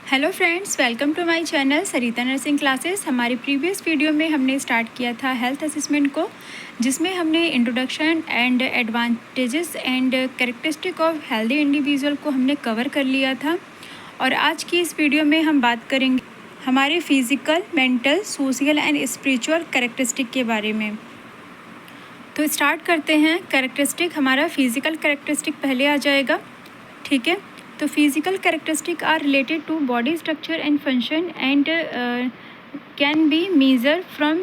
Hello friends, welcome to my channel Sarita nursing classes. हमारे previous video में हमने start किया था हेल्थ असेसमेंट को, जिसमें हमने introduction and advantages and characteristic of healthy individual को हमने कवर कर लिया था। और आज की इस वीडियो में हम बात करेंगे हमारे physical, mental, social and spiritual characteristic के बारे में। तो स्टार्ट करते हैं। कैरेक्टरिस्टिक, हमारा फिज़िकल कैरेक्टरिस्टिक पहले आ जाएगा, ठीक है। तो physical characteristic are related to body structure and function and can be measure from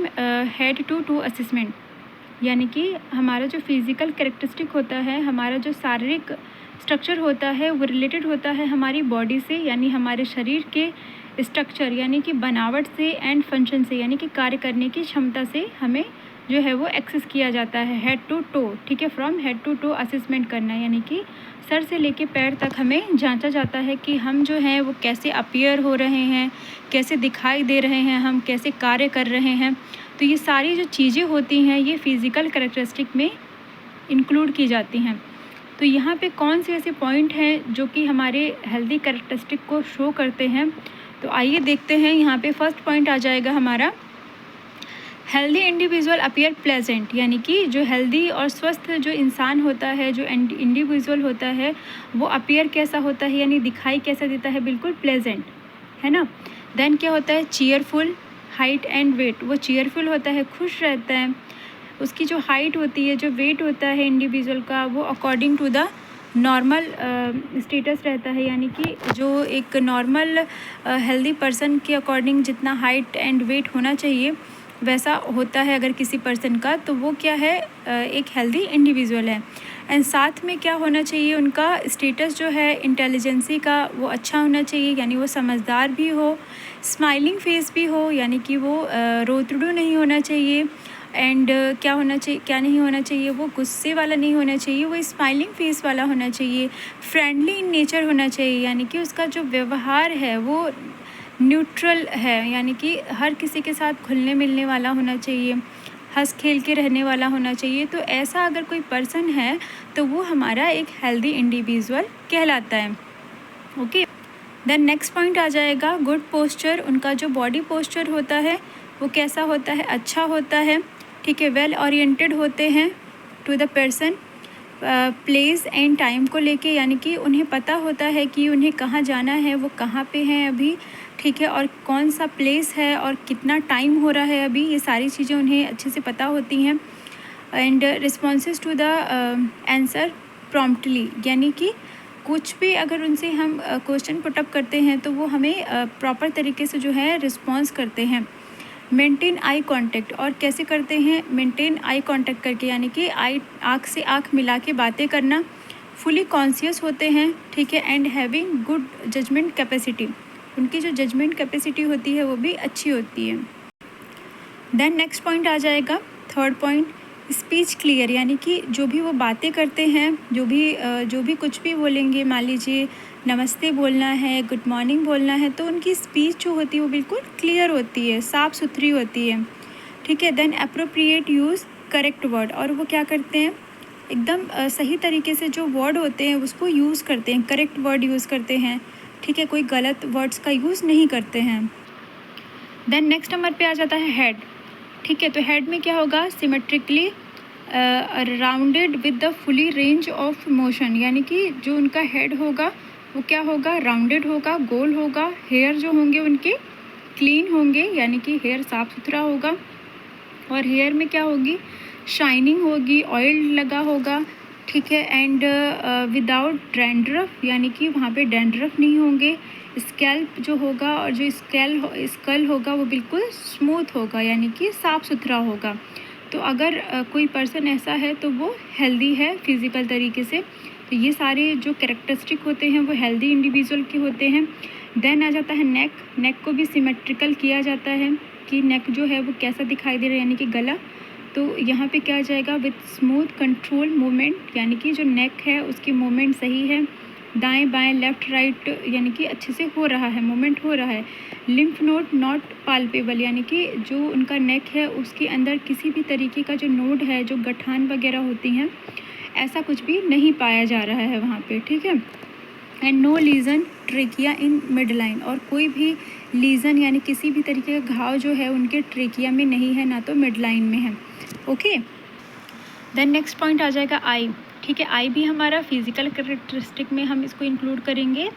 head to assessment. यानी कि हमारा जो फिज़िकल कैरेक्टरिस्टिक होता है, हमारा जो शारीरिक स्ट्रक्चर होता है, वो रिलेटेड होता है हमारी बॉडी से, यानी हमारे शरीर के स्ट्रक्चर यानी कि बनावट से, एंड फंक्शन से यानी कि कार्य करने की क्षमता से हमें जो है वो एक्सेस किया जाता है हेड टू टो, ठीक है। From head to toe assessment करना, यानी कि सर से लेके पैर तक हमें जांचा जाता है कि हम जो हैं वो कैसे अपीयर हो रहे हैं, कैसे दिखाई दे रहे हैं, हम कैसे कार्य कर रहे हैं। तो ये सारी जो चीज़ें होती हैं ये फिज़िकल कैरेक्टरिस्टिक में इंक्लूड की जाती हैं। तो यहाँ पे कौन से ऐसे पॉइंट हैं जो कि हमारे हेल्दी कैरेक्टरिस्टिक को शो करते हैं, तो आइए देखते हैं। यहाँ पे फर्स्ट पॉइंट आ जाएगा हमारा हेल्दी इंडिविजुअल अपीयर प्लेजेंट, यानी कि जो हेल्दी और स्वस्थ जो इंसान होता है, जो इंडिविजुअल होता है, वो अपीयर कैसा होता है, यानी दिखाई कैसा देता है, बिल्कुल प्लेजेंट, है ना। देन क्या होता है, चीयरफुल, हाइट एंड वेट, वो चीयरफुल होता है, खुश रहता है। उसकी जो हाइट होती है, जो वेट होता है इंडिविजुअल का, वो according to the normal status रहता है, यानी कि जो एक नॉर्मल हेल्दी पर्सन के अकॉर्डिंग जितना हाइट एंड वेट होना चाहिए वैसा होता है अगर किसी पर्सन का, तो वो क्या है, एक हेल्दी इंडिविजुअल है। एंड साथ में क्या होना चाहिए, उनका स्टेटस जो है इंटेलिजेंसी का वो अच्छा होना चाहिए, यानी वो समझदार भी हो, स्माइलिंग फेस भी हो, यानी कि वो रोतड़ू नहीं होना चाहिए। एंड क्या होना चाहिए, क्या नहीं होना चाहिए, वो गुस्से वाला नहीं होना चाहिए, वो स्माइलिंग फेस वाला होना चाहिए। फ्रेंडली इन नेचर होना चाहिए, यानी कि उसका जो व्यवहार है वो न्यूट्रल है, यानी कि हर किसी के साथ घुलने मिलने वाला होना चाहिए, हंस खेल के रहने वाला होना चाहिए। तो ऐसा अगर कोई पर्सन है तो वो हमारा एक हेल्दी इंडिविजुअल कहलाता है, ओके। देन नेक्स्ट पॉइंट आ जाएगा गुड पोस्चर। उनका जो बॉडी पोस्चर होता है वो कैसा होता है, अच्छा होता है, ठीक है। वेल ओरिएंटेड होते हैं to the person, place and time को लेके, यानी कि उन्हें पता होता है कि उन्हें कहाँ जाना है, वो कहाँ पे हैं अभी, ठीक है, और कौन सा प्लेस है और कितना टाइम हो रहा है अभी, ये सारी चीज़ें उन्हें अच्छे से पता होती हैं। And responses to the answer promptly, यानी कि कुछ भी अगर उनसे हम क्वेश्चन पुटअप करते हैं तो वो हमें प्रॉपर तरीके से जो है रिस्पॉन्स करते हैं। मेंटेन आई कांटेक्ट, और कैसे करते हैं, मेंटेन आई कांटेक्ट करके, यानी कि आँख से आँख मिला के बातें करना। फुली कॉन्शियस होते हैं, ठीक है। And having good judgement capacity, उनकी जो जजमेंट कैपेसिटी होती है वो भी अच्छी होती है। देन नेक्स्ट पॉइंट आ जाएगा थर्ड पॉइंट, स्पीच क्लियर, यानी कि जो भी वो बातें करते हैं, जो भी कुछ भी बोलेंगे, मान लीजिए नमस्ते बोलना है, गुड मॉर्निंग बोलना है, तो उनकी स्पीच जो होती है वो बिल्कुल क्लियर होती है, साफ़ सुथरी होती है, ठीक है। Then appropriate use correct word, और वो क्या करते हैं, एकदम सही तरीके से जो वर्ड होते हैं उसको यूज़ करते हैं, करेक्ट वर्ड यूज़ करते हैं, ठीक है, कोई गलत वर्ड्स का यूज़ नहीं करते हैं। देन नेक्स्ट नंबर पे आ जाता है हेड, ठीक है। तो हेड में क्या होगा, symmetrically rounded with the fully range of motion, यानी कि जो उनका हेड होगा वो क्या होगा, राउंडेड होगा, गोल होगा। हेयर जो होंगे उनके क्लीन होंगे, यानी कि हेयर साफ़ सुथरा होगा, और हेयर में क्या होगी, शाइनिंग होगी, ऑयल लगा होगा, ठीक है। एंड विदाउट डैंड्रफ, यानी कि वहाँ पे डैंड्रफ नहीं होंगे। स्कैल्प जो होगा, और जो स्कल होगा वो बिल्कुल स्मूथ होगा, यानी कि साफ़ सुथरा होगा। तो अगर कोई पर्सन ऐसा है तो वो हेल्दी है फिज़िकल तरीके से। तो ये सारे जो कैरेक्टरिस्टिक होते हैं वो हेल्दी इंडिविजुअल के होते हैं। देन आ जाता है नेक, नेक को भी सिमेट्रिकल किया जाता है कि नेक जो है वो कैसा दिखाई दे रहा है, यानी कि गला। तो यहाँ पे क्या आ जाएगा, विथ स्मूथ कंट्रोल मूवमेंट, यानी कि जो नेक है उसकी मूवमेंट सही है, दाएं बाएं लेफ़्ट राइट, यानी कि अच्छे से हो रहा है, मूवमेंट हो रहा है। लिम्फ नोड नॉट पाल्पेबल, यानी कि जो उनका नेक है उसके अंदर किसी भी तरीके का जो नोड है, जो गठान वगैरह होती हैं, ऐसा कुछ भी नहीं पाया जा रहा है वहाँ पे, ठीक है। And no lesion trachea in mid line, और कोई भी लीजन यानी किसी भी तरीके का घाव जो है उनके ट्रेकिया में नहीं है, ना तो मिड लाइन में है। ओके, देन नेक्स्ट पॉइंट आ जाएगा आई। ठीक है, आई भी हमारा फिजिकल करेक्टरिस्टिक में हम इसको इंक्लूड करेंगे।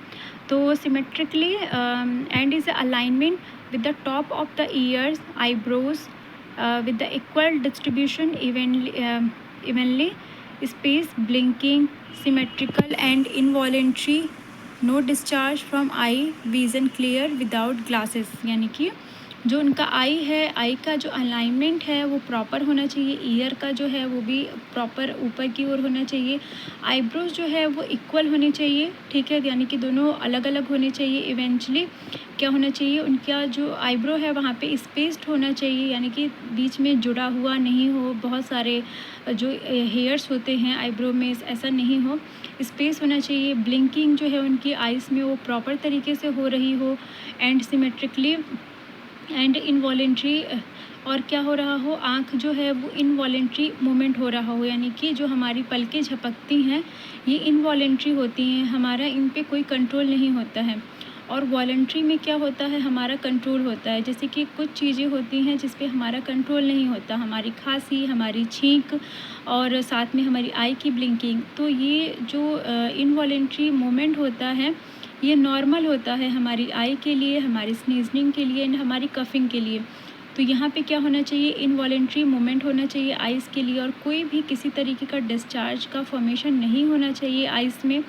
तो symmetrically and is alignment with the top of the ears, eyebrows with the equal distribution, evenly spaced, blinking, symmetrical and involuntary, no discharge from eye, vision clear without glasses। यानी कि जो उनका आई है, आई का जो अलाइनमेंट है वो प्रॉपर होना चाहिए, ईयर का जो है वो भी प्रॉपर ऊपर की ओर होना चाहिए, आईब्रोज जो है वो इक्वल होनी चाहिए। ठीक है, यानी कि दोनों अलग अलग होने चाहिए। इवेंचुअली क्या होना चाहिए, उनका जो आईब्रो है वहाँ पे स्पेस्ड होना चाहिए, यानी कि बीच में जुड़ा हुआ नहीं हो, बहुत सारे जो हेयर्स होते हैं आईब्रो में ऐसा नहीं हो, स्पेस होना चाहिए। ब्लिंकिंग जो है उनकी आइज़ में वो प्रॉपर तरीके से हो रही हो, एंड सिमेट्रिकली एंड इनवॉलेंट्री, और क्या हो रहा हो, आँख जो है वो इनवॉलेंट्री मूवमेंट हो रहा हो, यानी कि जो हमारी पलकें झपकती हैं ये इनवॉलेंट्री होती हैं, हमारा इन पे कोई कंट्रोल नहीं होता है। और वॉलेंट्री में क्या होता है, हमारा कंट्रोल होता है। जैसे कि कुछ चीज़ें होती हैं जिस पे हमारा कंट्रोल नहीं होता, हमारी खांसी, हमारी छींक, और साथ में हमारी आई की ब्लिंकिंग। तो ये जो इनवॉलेंट्री मूवमेंट होता है ये नॉर्मल होता है हमारी आई के लिए, हमारी स्नीजनिंग के लिए एंड हमारी कफिंग के लिए। तो यहाँ पे क्या होना चाहिए, इनवॉलेंट्री मूवमेंट होना चाहिए आइज़ के लिए, और कोई भी किसी तरीके का डिस्चार्ज का फॉर्मेशन नहीं होना चाहिए आइज़ में।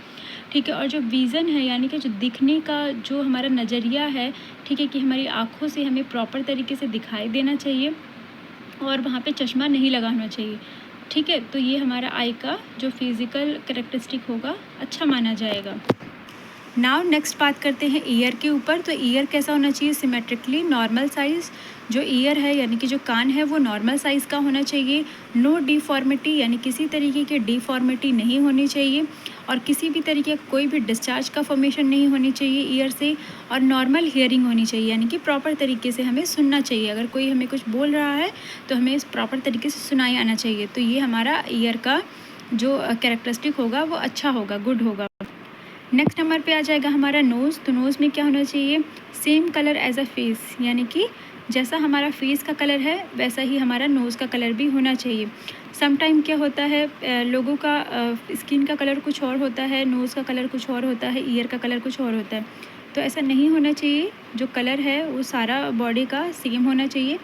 ठीक है, और जो विज़न है यानी कि जो दिखने का जो हमारा नज़रिया है, ठीक है, कि हमारी आँखों से हमें प्रॉपर तरीके से दिखाई देना चाहिए, और वहाँ पे चश्मा नहीं लगाना चाहिए। ठीक है, तो ये हमारा आई का जो फिज़िकल करेक्टरिस्टिक होगा अच्छा माना जाएगा। नाउ नेक्स्ट बात करते हैं ईयर के ऊपर। तो ईयर कैसा होना चाहिए, सिमेट्रिकली नॉर्मल साइज़। जो ईयर है यानी कि जो कान है वो नॉर्मल साइज़ का होना चाहिए। नो डिफॉर्मिटी, यानी किसी तरीके की डिफॉर्मिटी नहीं होनी चाहिए, और किसी भी तरीके का कोई भी डिस्चार्ज का फॉर्मेशन नहीं होनी चाहिए ईयर से, और नॉर्मल हियरिंग होनी चाहिए, यानी कि प्रॉपर तरीके से हमें सुनना चाहिए। अगर कोई हमें कुछ बोल रहा है तो हमें इस प्रॉपर तरीके से सुनाई आना चाहिए। तो ये हमारा ईयर का जो कैरेक्टरिस्टिक होगा वो अच्छा होगा, गुड होगा। नेक्स्ट नंबर पे आ जाएगा हमारा नोज़। तो नोज़ में क्या होना चाहिए, same colour as a face, यानी कि जैसा हमारा फेस का कलर है वैसा ही हमारा नोज़ का कलर भी होना चाहिए। समटाइम क्या होता है, लोगों का स्किन का कलर कुछ और होता है, नोज़ का कलर कुछ और होता है, ईयर का कलर कुछ और होता है। तो ऐसा नहीं होना चाहिए, जो कलर है वो सारा बॉडी का सेम होना चाहिए।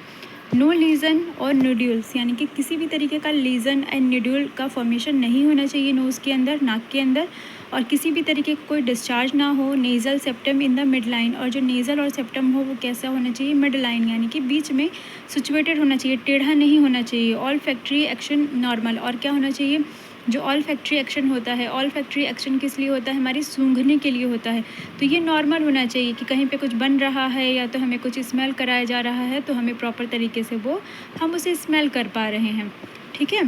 नो लीजन और न्यूड्यूल्स, यानी कि किसी भी तरीके का लीजन एंड न्यूड्यूल का फॉर्मेशन नहीं होना चाहिए नोज़ के अंदर, नाक के अंदर, और किसी भी तरीके का कोई डिस्चार्ज ना हो। Nasal septum in the mid line, और जो नेज़ल और सेप्टम हो वो कैसा होना चाहिए, मिड लाइन, यानी कि बीच में सिचुएटेड होना चाहिए, टेढ़ा नहीं होना चाहिए। ऑल फैक्ट्री एक्शन नॉर्मल, और क्या होना चाहिए, जो ऑल फैक्ट्री एक्शन होता है, ऑल फैक्ट्री एक्शन किस लिए होता है, हमारी सूंघने के लिए होता है। तो ये नॉर्मल होना चाहिए कि कहीं पे कुछ बन रहा है या तो हमें कुछ स्मेल कराया जा रहा है तो हमें प्रॉपर तरीके से वो हम उसे स्मेल कर पा रहे हैं। ठीक है,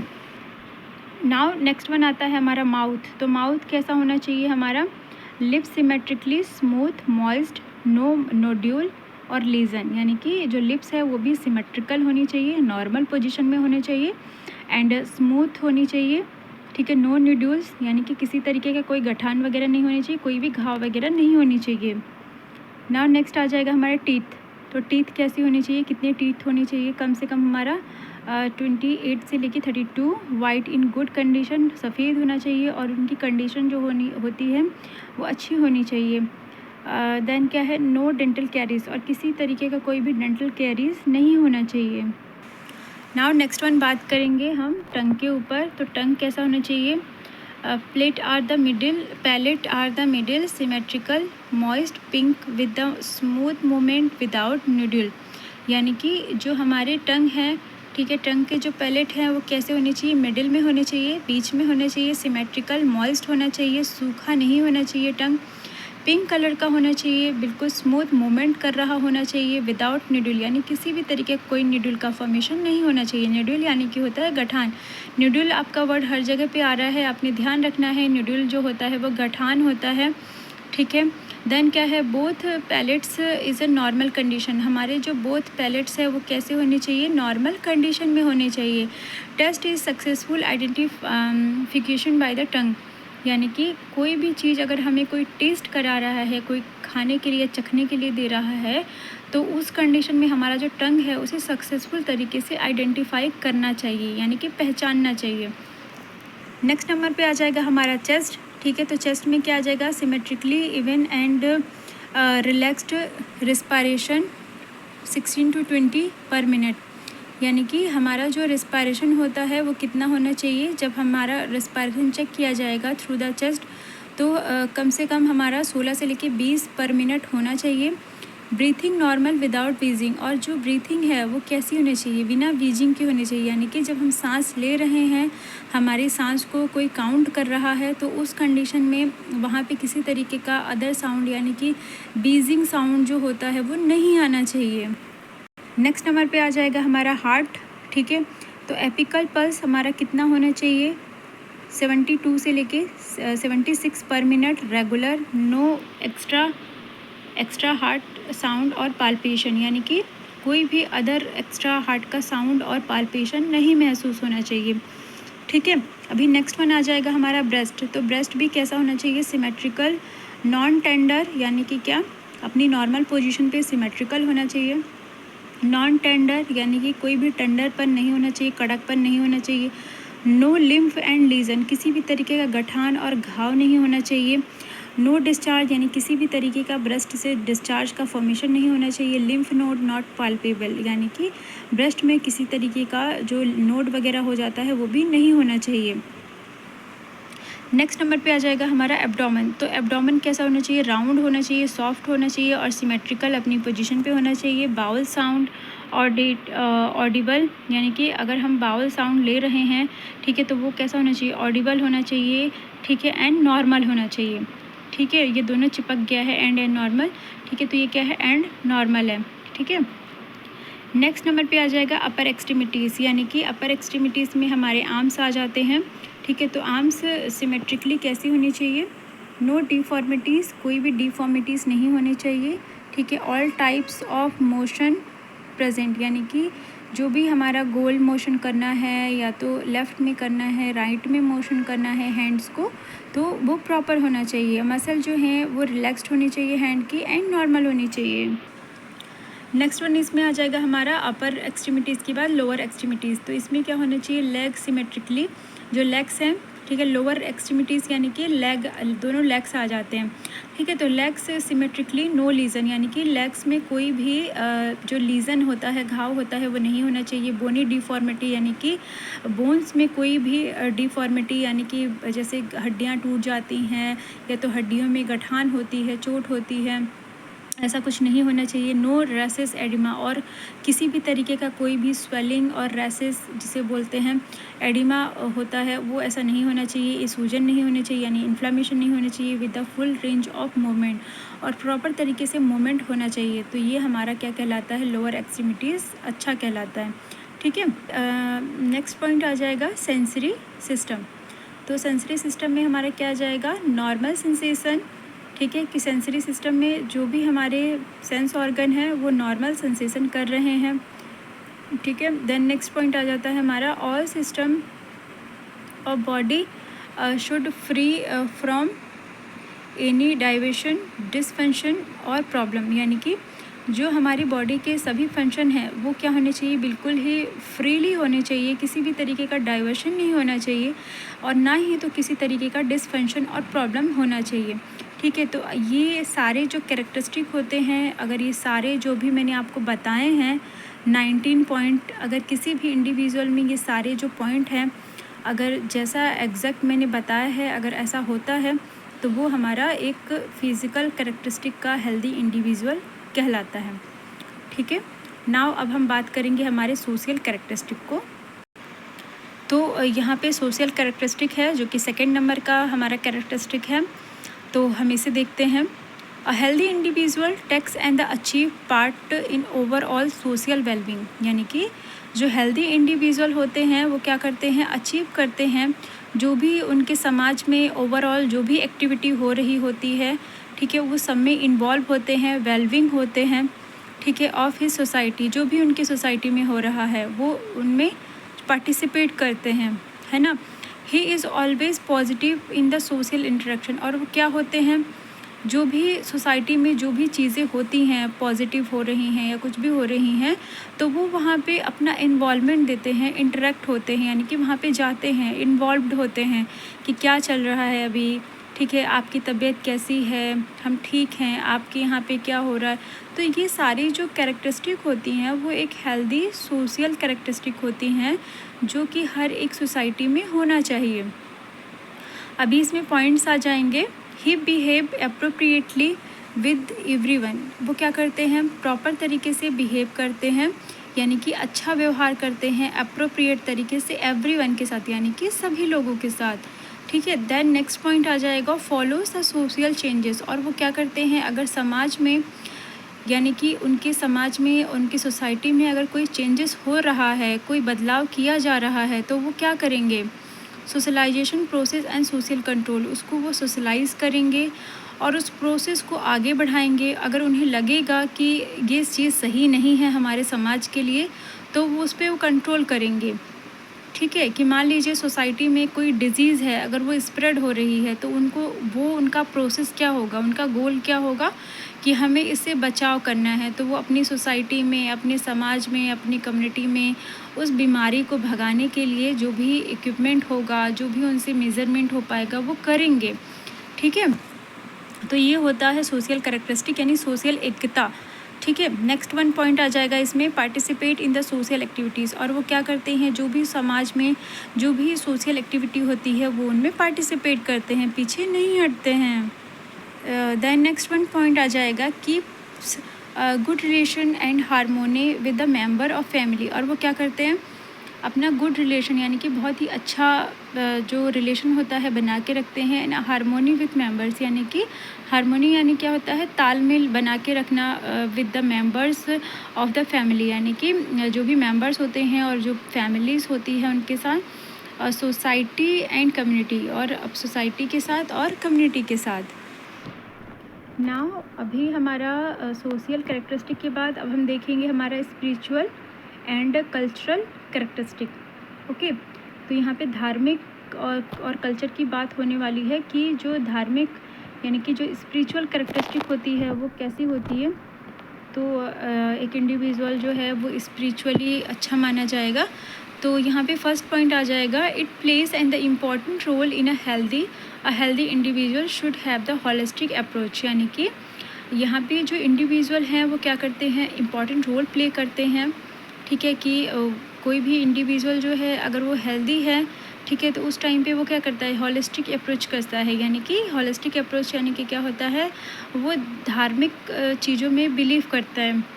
नाउ नेक्स्ट वन आता है हमारा माउथ। तो माउथ कैसा होना चाहिए हमारा, lips symmetrically smooth moist, no nodule और लीजन, यानी कि जो लिप्स है वो भी सिमेट्रिकल होनी चाहिए, नॉर्मल पोजीशन में होने चाहिए, एंड स्मूथ होनी चाहिए। ठीक है, नो न्यूड्यूल्स, यानी कि किसी तरीके का कोई गठान वगैरह नहीं होनी चाहिए, कोई भी घाव वगैरह नहीं होनी चाहिए। नाउ नेक्स्ट आ जाएगा हमारा टीथ। तो टीथ कैसी होनी चाहिए, कितने टीथ होनी चाहिए, कम से कम हमारा 28 से लेके 32, वाइट इन गुड कंडीशन, सफ़ेद होना चाहिए, और उनकी कंडीशन जो होती है वो अच्छी होनी चाहिए। देन क्या है, नो डेंटल कैरीज, और किसी तरीके का कोई भी डेंटल कैरीज नहीं होना चाहिए। नाउ नेक्स्ट वन बात करेंगे हम टंग के ऊपर। तो टंग कैसा होना चाहिए, plate are the middle, palate are the middle, symmetrical, moist, pink with the smooth movement without nodule, यानी कि जो हमारे टंग है, ठीक है, टंग के जो पैलेट है वो कैसे होनी चाहिए, मिडिल में होने चाहिए, बीच में होना चाहिए, सिमेट्रिकल, मॉइस्ट होना चाहिए, सूखा नहीं होना चाहिए टंग, पिंक कलर का होना चाहिए, बिल्कुल स्मूथ मूवमेंट कर रहा होना चाहिए, विदाउट न्यूड्यूल, यानी किसी भी तरीके का कोई न्यूड्यूल का फॉर्मेशन नहीं होना चाहिए। न्यूड्यूल यानी कि होता है गठान। न्यूड्यूल आपका वर्ड हर जगह पे आ रहा है, आपने ध्यान रखना है, न्यूड्यूल जो होता है वो गठान होता है। ठीक है, देन क्या है, both palates is a normal condition, हमारे जो बोथ पैलेट्स है वो कैसे होने चाहिए, नॉर्मल कंडीशन में होने चाहिए। Taste is successful identification by the tongue, यानी कि कोई भी चीज़ अगर हमें कोई टेस्ट करा रहा है, कोई खाने के लिए, चखने के लिए दे रहा है, तो उस कंडीशन में हमारा जो टंग है उसे सक्सेसफुल तरीके से आइडेंटिफाई करना चाहिए, यानी कि पहचानना चाहिए। नेक्स्ट नंबर पे आ जाएगा हमारा चेस्ट। ठीक है, तो चेस्ट में क्या आ जाएगा, symmetrically even and relaxed respiration 16 to 20 पर मिनट। यानी कि हमारा जो रिस्पायरेशन होता है वो कितना होना चाहिए, जब हमारा रिस्पायरेशन चेक किया जाएगा थ्रू द चेस्ट, तो कम से कम हमारा 16 से लेके 20 पर मिनट होना चाहिए। ब्रीथिंग नॉर्मल विदाउट वीजिंग, और जो ब्रीथिंग है वो कैसी होनी चाहिए, बिना वीजिंग की होनी चाहिए। यानी कि जब हम सांस ले रहे हैं, हमारी सांस को कोई काउंट कर रहा है, तो उस कंडीशन में वहाँ पे किसी तरीके का अदर साउंड यानी कि वीजिंग साउंड जो होता है वो नहीं आना चाहिए। नेक्स्ट नंबर पे आ जाएगा हमारा हार्ट। ठीक है, तो एपिकल पल्स हमारा कितना होना चाहिए, 72 से लेके 76 पर minute regular, no extra heart sound और पाल्पेशन, यानी कि कोई भी अदर एक्स्ट्रा हार्ट का साउंड और पाल्पेशन नहीं महसूस होना चाहिए। ठीक है, अभी नेक्स्ट वन आ जाएगा हमारा ब्रेस्ट। तो ब्रेस्ट भी कैसा होना चाहिए, सिमेट्रिकल, नॉन टेंडर, यानी कि क्या, अपनी नॉर्मल पोजीशन पे सिमेट्रिकल होना चाहिए। नॉन टेंडर यानी कि कोई भी टेंडर पर नहीं होना चाहिए, कड़क पर नहीं होना चाहिए। नो लिम्फ एंड लीजन, किसी भी तरीके का गठान और घाव नहीं होना चाहिए। नो डिस्चार्ज, यानी किसी भी तरीके का ब्रेस्ट से डिस्चार्ज का फॉर्मेशन नहीं होना चाहिए। लिम्फ नोड नॉट पाल्पेबल, यानी कि ब्रेस्ट में किसी तरीके का जो नोड वगैरह हो जाता है वो भी नहीं होना चाहिए। नेक्स्ट नंबर पे आ जाएगा हमारा एब्डोमेन। तो एब्डोमेन कैसा होना चाहिए, राउंड होना चाहिए, सॉफ्ट होना चाहिए और सिमेट्रिकल अपनी पोजीशन पे होना चाहिए। बाउल साउंड ऑडिबल, यानी कि अगर हम बाउल साउंड ले रहे हैं, ठीक है, तो वो कैसा होना चाहिए, ऑडिबल होना चाहिए। ठीक है, एंड नॉर्मल होना चाहिए। ठीक है, ये दोनों चिपक गया है, एंड नॉर्मल। ठीक है, तो ये क्या है, एंड नॉर्मल है। ठीक है, नेक्स्ट नंबर पे आ जाएगा अपर एक्सट्रीमिटीज़, यानी कि अपर एक्सट्रीमिटीज़ में हमारे आर्म्स आ जाते हैं। ठीक है, तो आर्म्स सिमेट्रिकली कैसी होनी चाहिए, नो डिफॉर्मिटीज़, कोई भी डिफॉर्मिटीज़ नहीं होनी चाहिए। ठीक है, all types of motion present, यानी कि जो भी हमारा गोल मोशन करना है, या तो लेफ़्ट में करना है, राइट में मोशन करना है हैंड्स को, तो वो प्रॉपर होना चाहिए। मसल जो है वो रिलैक्स्ड होनी चाहिए हैंड की, एंड नॉर्मल होनी चाहिए। नेक्स्ट वन इसमें आ जाएगा हमारा अपर एक्सट्रीमिटीज़ के बाद लोअर एक्सट्रीमिटीज़। तो इसमें क्या होना चाहिए, लेग सिमेट्रिकली, जो लेग्स हैं, ठीक है, लोअर एक्सट्रीमिटीज़ यानी कि लेग, दोनों लेग्स आ जाते हैं। ठीक है, तो लेग्स सिमेट्रिकली, नो लीजन, यानी कि लेग्स में कोई भी जो लीजन होता है, घाव होता है, वो नहीं होना चाहिए। बोनी डिफॉर्मिटी, यानी कि बोन्स में कोई भी डिफॉर्मिटी, यानी कि जैसे हड्डियाँ टूट जाती हैं, या तो हड्डियों में गठान होती है, चोट होती है, ऐसा कुछ नहीं होना चाहिए। नो रैसेस एडिमा, और किसी भी तरीके का कोई भी स्वेलिंग और रैसेस जिसे बोलते हैं एडिमा होता है, वो ऐसा नहीं होना चाहिए। सूजन नहीं होनी चाहिए, यानी इन्फ्लामेशन नहीं होनी चाहिए, with the full range of movement, और प्रॉपर तरीके से मूवमेंट होना चाहिए। तो ये हमारा क्या कहलाता है, लोअर एक्सट्रीमिटीज़ अच्छा कहलाता है। ठीक है, नेक्स्ट पॉइंट आ जाएगा सेंसरी सिस्टम। तो सेंसरी सिस्टम में हमारा क्या आ जाएगा, नॉर्मल सेंसेशन। ठीक है, कि सेंसरी सिस्टम में जो भी हमारे सेंस ऑर्गन है वो नॉर्मल सेंसेशन कर रहे हैं। ठीक है, देन नेक्स्ट पॉइंट आ जाता है हमारा all system of body should free from any diversion, dysfunction और प्रॉब्लम, यानी कि जो हमारी बॉडी के सभी फंक्शन हैं वो क्या होने चाहिए, बिल्कुल ही फ्रीली होने चाहिए, किसी भी तरीके का डाइवर्शन नहीं होना चाहिए, और ना ही तो किसी तरीके का डिसफंक्शन और प्रॉब्लम होना चाहिए। ठीक है, तो ये सारे जो कैरेक्टरिस्टिक होते हैं, अगर ये सारे जो भी मैंने आपको बताए हैं 19 पॉइंट, अगर किसी भी इंडिविजुअल में ये सारे जो पॉइंट हैं, अगर जैसा एग्जैक्ट मैंने बताया है, अगर ऐसा होता है, तो वो हमारा एक फिज़िकल कैरेक्टरिस्टिक का हेल्दी इंडिविजुअल कहलाता है। ठीक है, नाउ अब हम बात करेंगे हमारे सोशल कैरेक्टरिस्टिक को। तो यहाँ पे सोशल कैरेक्टरिस्टिक है जो कि सेकंड नंबर का हमारा कैरेक्टरिस्टिक है। तो हम इसे देखते हैं। A healthy individual takes and the achieve part in overall social wellbeing, यानी कि जो हेल्दी इंडिविजुअल होते हैं वो क्या करते हैं, अचीव करते हैं जो भी उनके समाज में ओवरऑल जो भी एक्टिविटी हो रही होती है, ठीक है, वो सब में इन्वॉल्व होते हैं, वेलबिंग होते हैं। ठीक है, ऑफ हिज सोसाइटी, जो भी उनकी सोसाइटी में हो रहा है वो उनमें पार्टिसिपेट करते हैं, है ना। He is always positive in the social interaction. और वो क्या होते हैं, जो भी सोसाइटी में जो भी चीज़ें होती हैं, पॉजिटिव हो रही हैं या कुछ भी हो रही हैं, तो वो वहाँ पे अपना इन्वॉल्वमेंट देते हैं, इंटरेक्ट होते हैं, यानी कि वहाँ पे जाते हैं, इन्वॉल्व्ड होते हैं कि क्या चल रहा है अभी, ठीक है, आपकी तबीयत कैसी है, हम ठीक हैं, आपके यहाँ पे क्या हो रहा है। तो ये सारी जो कैरेक्टरिस्टिक होती हैं वो एक हेल्दी सोशल कैरेक्टरिस्टिक होती हैं, जो कि हर एक सोसाइटी में होना चाहिए। अभी इसमें पॉइंट्स आ जाएंगे। ही बिहेव अप्रोप्रिएटली विद एवरीवन। वो क्या करते हैं, प्रॉपर तरीके से बिहेव करते हैं, यानी कि अच्छा व्यवहार करते हैं अप्रोप्रिएट तरीके से एवरीवन के साथ, यानी कि सभी लोगों के साथ, ठीक है। देन नेक्स्ट पॉइंट आ जाएगा, फॉलोज द सोशल चेंजेस। और वो क्या करते हैं, अगर समाज में, यानी कि उनके समाज में, उनकी सोसाइटी में अगर कोई चेंजेस हो रहा है, कोई बदलाव किया जा रहा है, तो वो क्या करेंगे, socialization process and social control, उसको वो सोशलाइज करेंगे और उस प्रोसेस को आगे बढ़ाएंगे। अगर उन्हें लगेगा कि ये चीज़ सही नहीं है हमारे समाज के लिए, तो वो उस पर वो कंट्रोल करेंगे, ठीक है। कि मान लीजिए सोसाइटी में कोई डिजीज़ है, अगर वो स्प्रेड हो रही है, तो उनका प्रोसेस क्या होगा, उनका गोल क्या होगा कि हमें इससे बचाव करना है। तो वो अपनी सोसाइटी में, अपने समाज में, अपनी कम्युनिटी में उस बीमारी को भगाने के लिए जो भी इक्विपमेंट होगा, जो भी उनसे मेज़रमेंट हो पाएगा, वो करेंगे, ठीक है। तो ये होता है सोशल कैरेक्टरिस्टिक, यानी सोशल एकता, ठीक है। नेक्स्ट वन पॉइंट आ जाएगा इसमें, participate in the social activities. और वो क्या करते हैं, जो भी समाज में जो भी सोशल एक्टिविटी होती है वो उनमें पार्टिसिपेट करते हैं, पीछे नहीं हटते हैं। देन नेक्स्ट वन पॉइंट आ जाएगा, keeps good relation and harmony with the member of family. और वो क्या करते हैं, अपना गुड रिलेशन, यानी कि बहुत ही अच्छा जो रिलेशन होता है बना के रखते हैं। एंड हारमोनी विद मेंबर्स, यानी कि हारमोनी यानी क्या होता है, तालमेल बना के रखना with the members of the family, यानी कि जो भी मेंबर्स होते हैं और जो फैमिलीज़ होती है उनके साथ, सोसाइटी एंड कम्युनिटी, और अब सोसाइटी के साथ और कम्युनिटी के साथ। नाउ अभी हमारा सोशल कैरेक्टरिस्टिक के बाद अब हम देखेंगे हमारा spiritual and cultural characteristic, okay. तो यहाँ पे धार्मिक और कल्चर की बात होने वाली है कि जो धार्मिक, यानी कि जो स्पिरिचुअल कैरेक्टरिस्टिक होती है वो कैसी होती है। तो एक इंडिविजुअल जो है वो स्पिरिचुअली अच्छा माना जाएगा। तो यहाँ पे फर्स्ट पॉइंट आ जाएगा, it place and the important role in a healthy individual should have the holistic approach. यानी कि यहाँ पे जो इंडिविजुअल हैं वो क्या करते हैं, इम्पॉर्टेंट रोल प्ले करते हैं, ठीक है। कि कोई भी इंडिविजुअल जो है अगर वो हेल्दी है, ठीक है, तो उस टाइम पे वो क्या करता है, होलिस्टिक अप्रोच करता है। यानी कि होलिस्टिक अप्रोच यानी कि क्या होता है, वो धार्मिक चीज़ों में बिलीव करता है।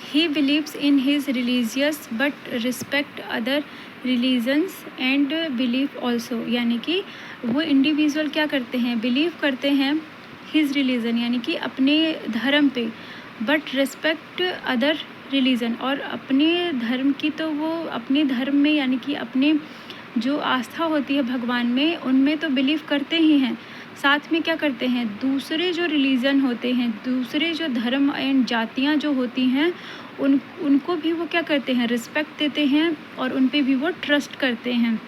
He believes in his religious but respect other religions and belief also। यानी कि वो इंडिविजुअल क्या करते हैं, बिलीव करते हैं his religion, यानी कि अपने धर्म पे, बट रिस्पेक्ट अदर रिलीजन, और अपने धर्म की, तो वो अपने धर्म में, यानी कि अपने जो आस्था होती है भगवान में, उनमें तो बिलीव करते ही हैं, साथ में क्या करते हैं, दूसरे जो रिलीजन होते हैं, दूसरे जो धर्म एंड जातियाँ जो होती हैं, उनको भी वो क्या करते हैं, रिस्पेक्ट देते हैं और उन पे भी वो ट्रस्ट करते हैं,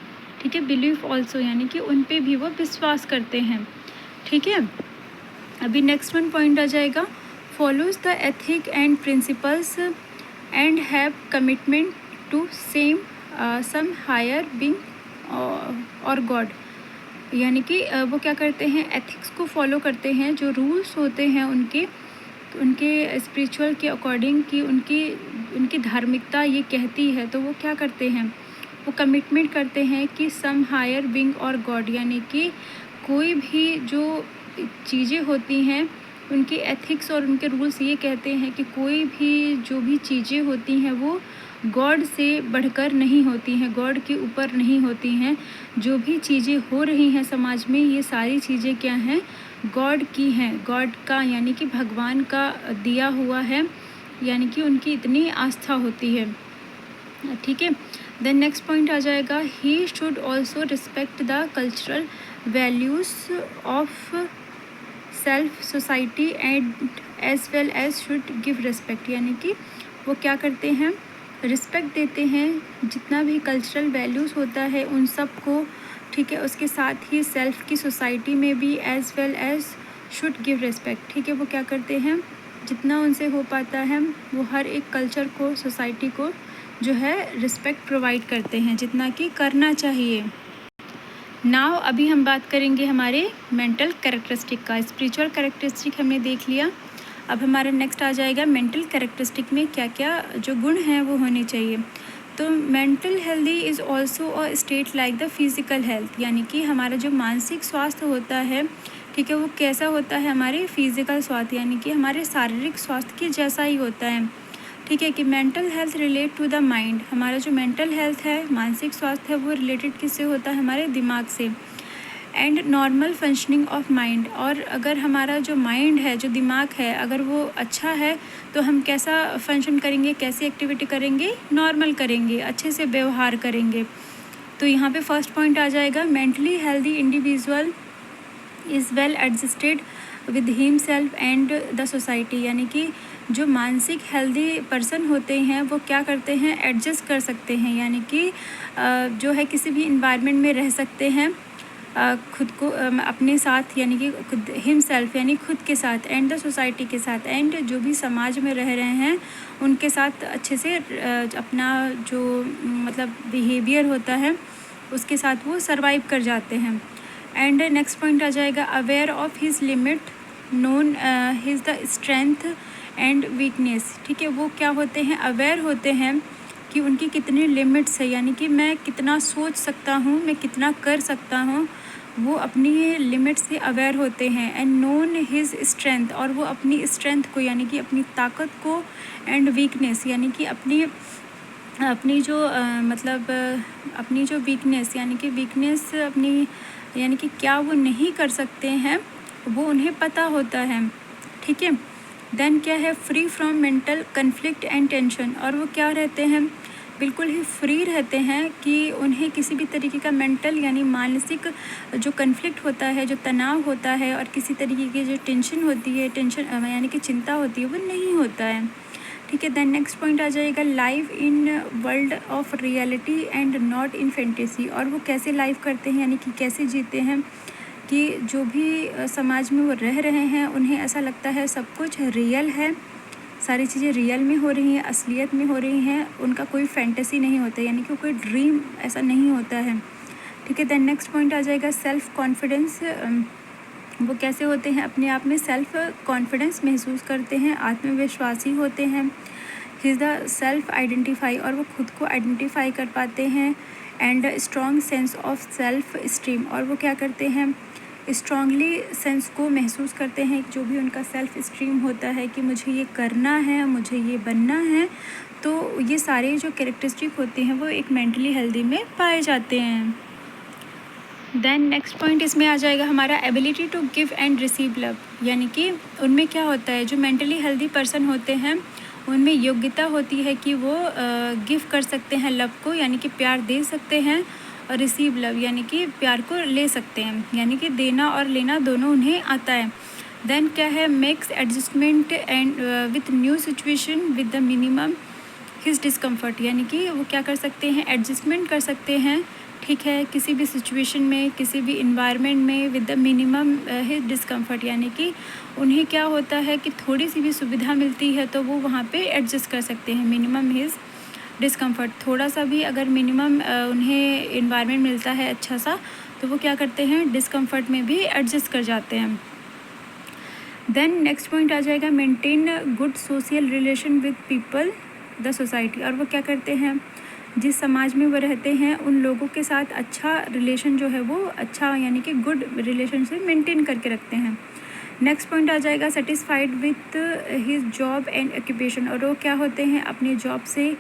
ठीक है। बिलीव ऑल्सो, यानी कि उन पे भी वो विश्वास करते हैं, ठीक है। अभी नेक्स्ट वन पॉइंट आ जाएगा, follows the ethic and principles and have commitment to some higher being और गॉड। यानी कि वो क्या करते हैं, एथिक्स को फॉलो करते हैं, जो रूल्स होते हैं उनके स्पिरिचुअल के अकॉर्डिंग, कि उनकी धार्मिकता ये कहती है, तो वो क्या करते हैं, वो कमिटमेंट करते हैं कि सम हायर बीइंग और गॉड, यानी कि कोई भी जो चीज़ें होती हैं, उनके एथिक्स और उनके रूल्स ये कहते हैं कि कोई भी जो भी चीज़ें होती हैं वो गॉड से बढ़कर नहीं होती हैं, गॉड के ऊपर नहीं होती हैं। जो भी चीज़ें हो रही हैं समाज में, ये सारी चीज़ें क्या हैं, गॉड की हैं, गॉड का, यानी कि भगवान का दिया हुआ है, यानी कि उनकी इतनी आस्था होती है, ठीक है। देन नेक्स्ट पॉइंट आ जाएगा, he should also respect the cultural values of self society and as well as should give respect. यानी कि वो क्या करते हैं, रिस्पेक्ट देते हैं, जितना भी कल्चरल वैल्यूज़ होता है उन सब को, ठीक है। उसके साथ ही सेल्फ की सोसाइटी में भी as well as should give respect, ठीक है। वो क्या करते हैं, जितना उनसे हो पाता है वो हर एक कल्चर को, सोसाइटी को जो है रिस्पेक्ट प्रोवाइड करते हैं, जितना कि करना चाहिए। नाउ अभी हम बात करेंगे हमारे मेंटल कैरेक्टरिस्टिक का। स्पिरिचुअल कैरेक्टरिस्टिक हमने देख लिया, अब हमारा नेक्स्ट आ जाएगा मेंटल कैरेक्टरिस्टिक में क्या क्या जो गुण हैं वो होने चाहिए। तो mental healthy is also a state like the physical health, यानी कि हमारा जो मानसिक स्वास्थ्य होता है, ठीक है, वो कैसा होता है, हमारे फिज़िकल स्वास्थ्य यानी कि हमारे शारीरिक स्वास्थ्य के जैसा ही होता है, ठीक है। कि mental health relate to the mind, हमारा जो मेंटल हेल्थ है, मानसिक स्वास्थ्य है, वो रिलेटेड किससे होता है, हमारे दिमाग से। And normal functioning of mind, और अगर हमारा जो माइंड है, जो दिमाग है, अगर वो अच्छा है तो हम कैसा फंक्शन करेंगे, कैसी एक्टिविटी करेंगे, नॉर्मल करेंगे, अच्छे से व्यवहार करेंगे। तो यहाँ पे फर्स्ट पॉइंट आ जाएगा, mentally healthy individual is well adjusted with himself and the society, यानी कि जो मानसिक हेल्दी पर्सन होते हैं वो क्या करते हैं, एडजस्ट कर सकते हैं, यानी कि जो है किसी भी इन्वायरमेंट में रह सकते हैं, खुद को अपने साथ, यानी कि खुद हिमसेल्फ यानी खुद के साथ, एंड द सोसाइटी के साथ, एंड जो भी समाज में रह रहे हैं उनके साथ अच्छे से अपना जो मतलब बिहेवियर होता है उसके साथ वो सरवाइव कर जाते हैं। एंड नेक्स्ट पॉइंट आ जाएगा, aware of his limit, known his the strength and weakness, ठीक है। वो क्या होते हैं, अवेयर होते हैं कि उनकी कितनी लिमिट्स है, यानी कि मैं कितना सोच सकता हूँ, मैं कितना कर सकता हूँ, वो अपनी लिमिट्स से अवेयर होते हैं। एंड नोन हिज स्ट्रेंथ, और वो अपनी स्ट्रेंथ को, यानी कि अपनी ताकत को, एंड वीकनेस यानी कि अपनी जो मतलब अपनी जो वीकनेस, यानी कि वीकनेस अपनी, यानी कि क्या वो नहीं कर सकते हैं वो उन्हें पता होता है, ठीक है। देन क्या है, free from mental conflict and tension, और वो क्या रहते हैं, बिल्कुल ही फ्री रहते हैं कि उन्हें किसी भी तरीके का मेंटल यानी मानसिक जो कन्फ्लिक्ट होता है, जो तनाव होता है, और किसी तरीके की जो टेंशन होती है, टेंशन यानी कि चिंता होती है, वो नहीं होता है, ठीक है। देन नेक्स्ट पॉइंट आ जाएगा, live in world of reality and not in fantasy, और वो कैसे लाइव करते हैं, यानी कि कैसे जीते हैं कि जो भी समाज में वो रह रहे हैं उन्हें ऐसा लगता है सब कुछ रियल है, सारी चीज़ें रियल में हो रही हैं, असलियत में हो रही हैं, उनका कोई फैंटेसी नहीं होता, यानी कि कोई ड्रीम ऐसा नहीं होता है, ठीक है। देन नेक्स्ट पॉइंट आ जाएगा, सेल्फ कॉन्फिडेंस, वो कैसे होते हैं, अपने आप में सेल्फ कॉन्फिडेंस महसूस करते हैं, आत्मविश्वासी होते हैं। He is the self identify, और वो खुद को आइडेंटिफाई कर पाते हैं। And strong sense of self esteem, और वो क्या करते हैं, स्ट्रॉन्गली सेंस को महसूस करते हैं, जो भी उनका सेल्फ स्टीम होता है कि मुझे ये करना है, मुझे ये बनना है। तो ये सारे जो कैरेक्टरिस्टिक होते हैं वो एक मेंटली हेल्दी में पाए जाते हैं। देन नेक्स्ट पॉइंट इसमें आ जाएगा हमारा, ability to give and receive love, यानी कि उनमें क्या होता है, जो मेंटली हेल्दी पर्सन होते हैं उनमें योग्यता होती है कि वो गिव कर सकते हैं लव को, यानी कि प्यार दे सकते हैं, और रिसीव लव यानी कि प्यार को ले सकते हैं, यानी कि देना और लेना दोनों उन्हें आता है। देन क्या है, makes adjustment and with new situation with the minimum his discomfort, यानी कि वो क्या कर सकते हैं, एडजस्टमेंट कर सकते हैं, ठीक है, किसी भी सिचुएशन में, किसी भी इन्वायरमेंट में, with the minimum his discomfort, यानी कि उन्हें क्या होता है कि थोड़ी सी भी सुविधा मिलती है तो वो वहाँ पे एडजस्ट कर सकते हैं, मिनिमम हिज डिस्कम्फर्ट, थोड़ा सा भी अगर मिनिमम उन्हें इन्वायरमेंट मिलता है अच्छा सा तो वो क्या करते हैं, डिस्कम्फर्ट में भी एडजस्ट कर जाते हैं। देन नेक्स्ट पॉइंट आ जाएगा, maintain good social relation with people the society, और वो क्या करते हैं, जिस समाज में वो रहते हैं उन लोगों के साथ अच्छा रिलेशन जो है वो अच्छा, यानी कि गुड रिलेशन से मेंटेन करके रखते हैं। नेक्स्ट पॉइंट आ जाएगा, satisfied with his job and occupation, और वो क्या होते हैं, अपने जॉब से,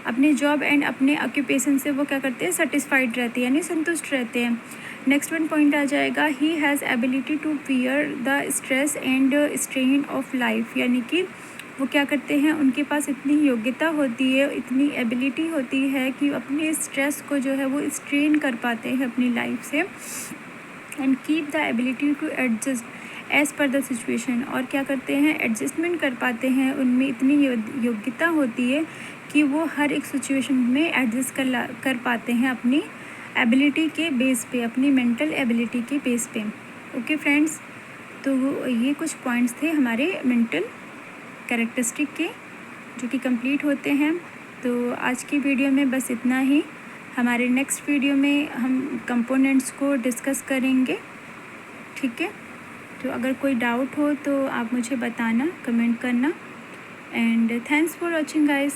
अपने जॉब एंड अपने ऑक्यूपेशन से वो क्या करते हैं, सेटिस्फाइड रहते हैं, यानी संतुष्ट रहते हैं। नेक्स्ट वन पॉइंट आ जाएगा, he has ability to bear the stress and strain of life, यानी कि वो क्या करते हैं, उनके पास इतनी योग्यता होती है, इतनी एबिलिटी होती है कि अपने स्ट्रेस को जो है वो स्ट्रेन कर पाते हैं अपनी लाइफ से। And keep the ability to adjust as per the situation, और क्या करते हैं, एडजस्टमेंट कर पाते हैं। उनमें इतनी योग्यता होती है कि वो हर एक सिचुएशन में एडजस्ट कर पाते हैं अपनी एबिलिटी के बेस पे, अपनी मेंटल एबिलिटी के बेस पे। ओके फ्रेंड्स, तो ये कुछ पॉइंट्स थे हमारे मेंटल कैरेक्टरिस्टिक के जो कि कंप्लीट होते हैं। तो आज की वीडियो में बस इतना ही। हमारे नेक्स्ट वीडियो में हम कंपोनेंट्स को डिस्कस करेंगे, ठीक है। तो अगर कोई डाउट हो तो आप मुझे बताना, कमेंट करना। And thanks for watching guys.